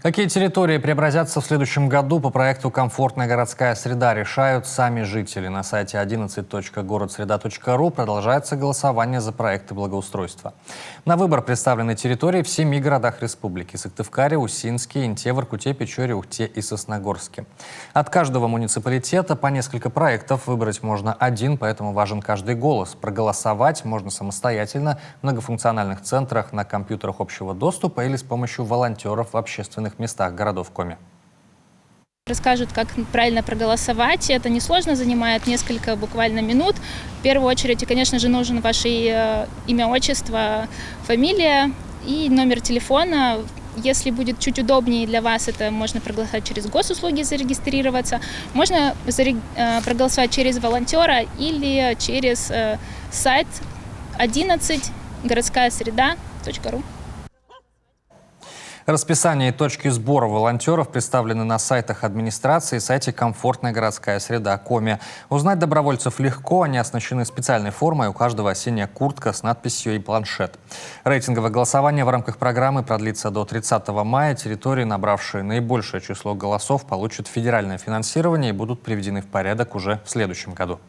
Какие территории преобразятся в следующем году по проекту «Комфортная городская среда» решают сами жители. На сайте 11.городсреда.ру продолжается голосование за проекты благоустройства. На выбор представлены территории в 7 городах республики: Сыктывкаре, Усинске, Инте, Воркуте, Печоре, Ухте и Сосногорске. От каждого муниципалитета по несколько проектов, выбрать можно один, поэтому важен каждый голос. Проголосовать можно самостоятельно в многофункциональных центрах, на компьютерах общего доступа или с помощью волонтеров в общественных местах городов Коми. Расскажут, как правильно проголосовать. Это несложно, занимает несколько буквально минут. В первую очередь, конечно же, нужен ваше имя, отчество, фамилия и номер телефона. Если будет чуть удобнее для вас, это можно проголосовать через госуслуги, зарегистрироваться. Можно проголосовать через волонтера или через сайт 11городскаясреда.ру. Расписание и точки сбора волонтеров представлены на сайтах администрации и сайте «Комфортная городская среда» Коми. Узнать добровольцев легко, они оснащены специальной формой, у каждого осенняя куртка с надписью и планшет. Рейтинговое голосование в рамках программы продлится до 30 мая. Территории, набравшие наибольшее число голосов, получат федеральное финансирование и будут приведены в порядок уже в следующем году.